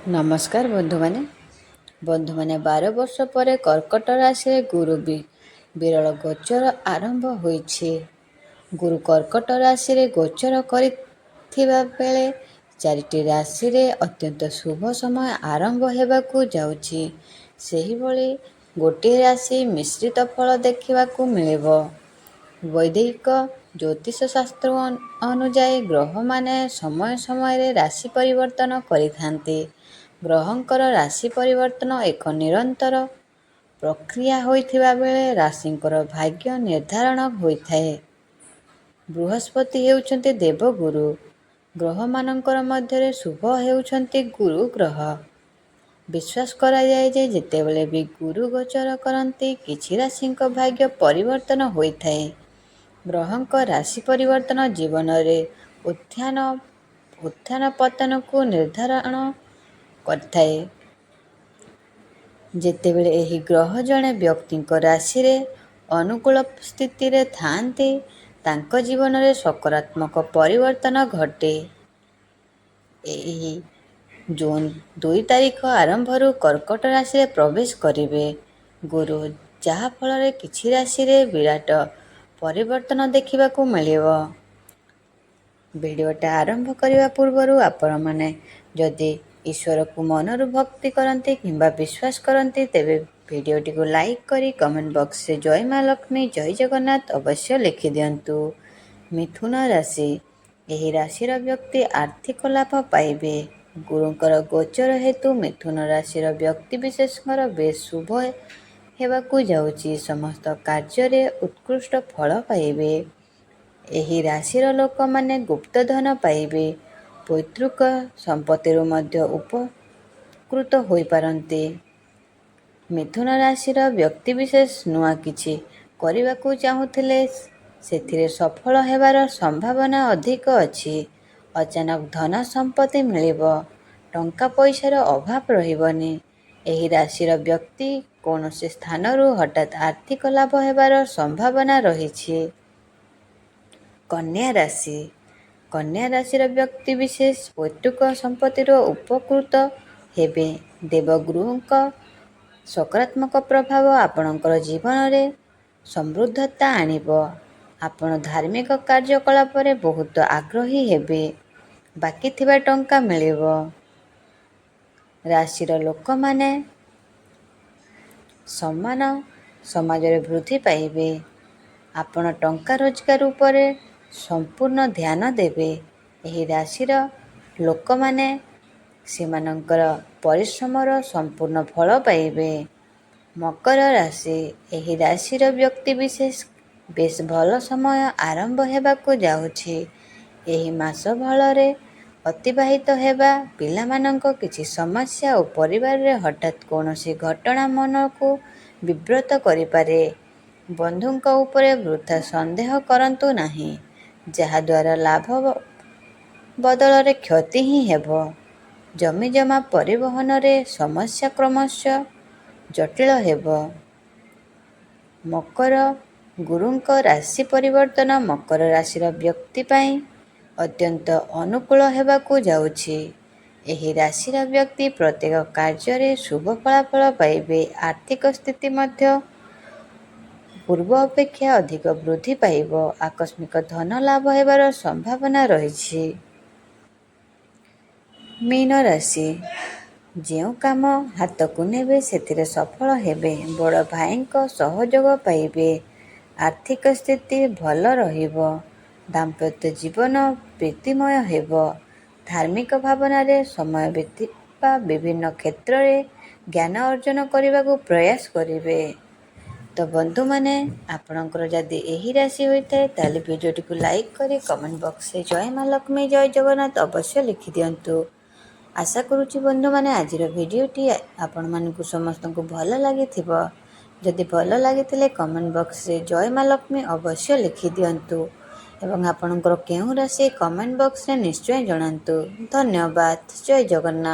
ନମସ୍କାର ବନ୍ଧୁମାନେ 12 ବର୍ଷ ପରେ କର୍କଟ ରାଶିରେ ଗୁରୁ ବିରଳ ଗୋଚର ଆରମ୍ଭ ହୋଇଛି। ଗୁରୁ କର୍କଟ ରାଶିରେ ଗୋଚର କରିଥିବା ବେଳେ 4ଟି ରାଶିରେ ଅତ୍ୟନ୍ତ ଶୁଭ ସମୟ ଆରମ୍ଭ ହେବାକୁ ଯାଉଛି। ସେହିଭଳି ଗୋଟିଏ ରାଶି ମିଶ୍ରିତ ଫଳ ଦେଖିବାକୁ ମିଳିବ। ବୈଦିକ ଜ୍ୟୋତିଷ ଶାସ୍ତ୍ର ଅନୁଯାୟୀ ଗ୍ରହମାନେ ସମୟ ସମୟରେ ରାଶି ପରିବର୍ତ୍ତନ କରିଥାନ୍ତି। ଗ୍ରହଙ୍କର ରାଶି ପରିବର୍ତ୍ତନ ଏକ ନିରନ୍ତର ପ୍ରକ୍ରିୟା ହୋଇଥିବା ବେଳେ ରାଶିଙ୍କର ଭାଗ୍ୟ ନିର୍ଦ୍ଧାରଣ ହୋଇଥାଏ। ବୃହସ୍ପତି ହେଉଛନ୍ତି ଦେବଗୁରୁ। ଗ୍ରହମାନଙ୍କର ମଧ୍ୟରେ ଶୁଭ ହେଉଛନ୍ତି ଗୁରୁ ଗ୍ରହ। ବିଶ୍ୱାସ କରାଯାଏ ଯେ ଯେତେବେଳେ ବି ଗୁରୁ ଗୋଚର କରନ୍ତି କିଛି ରାଶିଙ୍କ ଭାଗ୍ୟ ପରିବର୍ତ୍ତନ ହୋଇଥାଏ। ଗ୍ରହଙ୍କ ରାଶି ପରିବର୍ତ୍ତନ ଜୀବନରେ ଉତ୍ଥାନ ପତନକୁ ନିର୍ଦ୍ଧାରଣ କରିଥାଏ। ଯେତେବେଳେ ଏହି ଗ୍ରହ ଜଣେ ବ୍ୟକ୍ତିଙ୍କ ରାଶିରେ ଅନୁକୂଳ ସ୍ଥିତିରେ ଥାଆନ୍ତି ତାଙ୍କ ଜୀବନରେ ସକାରାତ୍ମକ ପରିବର୍ତ୍ତନ ଘଟେ। ଏହି ଜୁନ୍ 2 ତାରିଖ ଆରମ୍ଭରୁ କର୍କଟ ରାଶିରେ ପ୍ରବେଶ କରିବେ ଗୁରୁ, ଯାହା ଫଳରେ କିଛି ରାଶିରେ ବିରାଟ ପରିବର୍ତ୍ତନ ଦେଖିବାକୁ ମିଳିବ। ଭିଡ଼ିଓଟା ଆରମ୍ଭ କରିବା ପୂର୍ବରୁ ଆପଣମାନେ ଯଦି ଈଶ୍ୱରକୁ ମନରୁ ଭକ୍ତି କରନ୍ତି କିମ୍ବା ବିଶ୍ୱାସ କରନ୍ତି ତେବେ ଭିଡ଼ିଓଟିକୁ ଲାଇକ୍ କରି କମେଣ୍ଟ ବକ୍ସରେ ଜୟ ମା ଲକ୍ଷ୍ମୀ, ଜୟ ଜଗନ୍ନାଥ ଅବଶ୍ୟ ଲେଖିଦିଅନ୍ତୁ। ମିଥୁନ ରାଶି। ଏହି ରାଶିର ବ୍ୟକ୍ତି ଆର୍ଥିକ ଲାଭ ପାଇବେ। ଗୁରୁଙ୍କର ଗୋଚର ହେତୁ ମିଥୁନ ରାଶିର ବ୍ୟକ୍ତିବିଶେଷଙ୍କର ବେଶ୍ ଶୁଭ ହେବାକୁ ଯାଉଛି। ସମସ୍ତ କାର୍ଯ୍ୟରେ ଉତ୍କୃଷ୍ଟ ଫଳ ପାଇବେ। ଏହି ରାଶିର ଲୋକମାନେ ଗୁପ୍ତ ଧନ ପାଇବେ। ପୈତୃକ ସମ୍ପତ୍ତିରୁ ମଧ୍ୟ ଉପକୃତ ହୋଇପାରନ୍ତି। ମିଥୁନ ରାଶିର ବ୍ୟକ୍ତିବିଶେଷ ନୂଆ କିଛି କରିବାକୁ ଚାହୁଁଥିଲେ ସେଥିରେ ସଫଳ ହେବାର ସମ୍ଭାବନା ଅଧିକ ଅଛି। ଅଚାନକ ଧନ ସମ୍ପତ୍ତି ମିଳିବ। ଟଙ୍କା ପଇସାର ଅଭାବ ରହିବନି। ଏହି ରାଶିର ବ୍ୟକ୍ତି କୌଣସି ସ୍ଥାନରୁ ହଠାତ୍ ଆର୍ଥିକ ଲାଭ ହେବାର ସମ୍ଭାବନା ରହିଛି। କନ୍ୟା ରାଶି। କନ୍ୟା ରାଶିର ବ୍ୟକ୍ତିବିଶେଷ ପୈତୃକ ସମ୍ପତ୍ତିରୁ ଉପକୃତ ହେବେ। ଦେବଗୁରୁଙ୍କ ସକାରାତ୍ମକ ପ୍ରଭାବ ଆପଣଙ୍କର ଜୀବନରେ ସମୃଦ୍ଧତା ଆଣିବ। ଆପଣ ଧାର୍ମିକ କାର୍ଯ୍ୟକଳାପରେ ବହୁତ ଆଗ୍ରହୀ ହେବେ। ବାକି ଥିବା ଟଙ୍କା ମିଳିବ। ରାଶିର ଲୋକମାନେ ସମ୍ମାନ ସମାଜରେ ବୃଦ୍ଧି ପାଇବେ। ଆପଣ ଟଙ୍କା ରୋଜଗାର ଉପରେ ସମ୍ପୂର୍ଣ୍ଣ ଧ୍ୟାନ ଦେବେ। ଏହି ରାଶିର ଲୋକମାନେ ସେମାନଙ୍କର ପରିଶ୍ରମର ସମ୍ପୂର୍ଣ୍ଣ ଫଳ ପାଇବେ। ମକର ରାଶି। ଏହି ରାଶିର ବ୍ୟକ୍ତିବିଶେଷ ବେଶ୍ ଭଲ ସମୟ ଆରମ୍ଭ ହେବାକୁ ଯାଉଛି। ଏହି ମାସ ଭଲରେ ଅତିବାହିତ ହେବା। ପିଲାମାନଙ୍କ କିଛି ସମସ୍ୟା ଓ ପରିବାରରେ ହଠାତ୍ କୌଣସି ଘଟଣା ମନକୁ ବିବ୍ରତ କରିପାରେ। ବନ୍ଧୁଙ୍କ ଉପରେ ବୃଥା ସନ୍ଦେହ କରନ୍ତୁ ନାହିଁ, ଯାହାଦ୍ୱାରା ଲାଭ ବଦଳରେ କ୍ଷତି ହିଁ ହେବ। ଜମିଜମା ପରିବହନରେ ସମସ୍ୟା କ୍ରମଶଃ ଜଟିଳ ହେବ। ମକର। ଗୁରୁଙ୍କ ରାଶି ପରିବର୍ତ୍ତନ ମକର ରାଶିର ବ୍ୟକ୍ତି ପାଇଁ ଅତ୍ୟନ୍ତ ଅନୁକୂଳ ହେବାକୁ ଯାଉଛି। ଏହି ରାଶିର ବ୍ୟକ୍ତି ପ୍ରତ୍ୟେକ କାର୍ଯ୍ୟରେ ଶୁଭ ଫଳାଫଳ ପାଇବେ। ଆର୍ଥିକ ସ୍ଥିତି ମଧ୍ୟ ପୂର୍ବ ଅପେକ୍ଷା ଅଧିକ ବୃଦ୍ଧି ପାଇବ। ଆକସ୍ମିକ ଧନ ଲାଭ ହେବାର ସମ୍ଭାବନା ରହିଛି। ମୀନ ରାଶି। ଯେଉଁ କାମ ହାତକୁ ନେବେ ସେଥିରେ ସଫଳ ହେବେ। ବଡ଼ ଭାଇଙ୍କ ସହଯୋଗ ପାଇବେ। ଆର୍ଥିକ ସ୍ଥିତି ଭଲ ରହିବ। ଦାମ୍ପତ୍ୟ ଜୀବନ ପ୍ରୀତିମୟ ହେବ। ଧାର୍ମିକ ଭାବନାରେ ସମୟ ବିତାଇବା। ବିଭିନ୍ନ କ୍ଷେତ୍ରରେ ଜ୍ଞାନ ଅର୍ଜନ କରିବାକୁ ପ୍ରୟାସ କରିବେ। ତ ବନ୍ଧୁମାନେ, ଆପଣଙ୍କର ଯଦି ଏହି ରାଶି ହୋଇଥାଏ ତାହେଲେ ଭିଡ଼ିଓଟିକୁ ଲାଇକ୍ କରି କମେଣ୍ଟ ବକ୍ସରେ ଜୟ ମା ଲକ୍ଷ୍ମୀ, ଜୟ ଜଗନ୍ନାଥ ଅବଶ୍ୟ ଲେଖିଦିଅନ୍ତୁ। ଆଶା କରୁଛି ବନ୍ଧୁମାନେ ଆଜିର ଭିଡ଼ିଓଟି ଆପଣମାନଙ୍କୁ ସମସ୍ତଙ୍କୁ ଭଲ ଲାଗିଥିବ। ଯଦି ଭଲ ଲାଗିଥିଲେ କମେଣ୍ଟ ବକ୍ସରେ ଜୟ ମା ଲକ୍ଷ୍ମୀ ଅବଶ୍ୟ ଲେଖିଦିଅନ୍ତୁ ଏବଂ ଆପଣଙ୍କର କେଉଁ ରାଶି କମେଣ୍ଟ ବକ୍ସରେ ନିଶ୍ଚୟ ଜଣାନ୍ତୁ। ଧନ୍ୟବାଦ। ଜୟ ଜଗନ୍ନାଥ।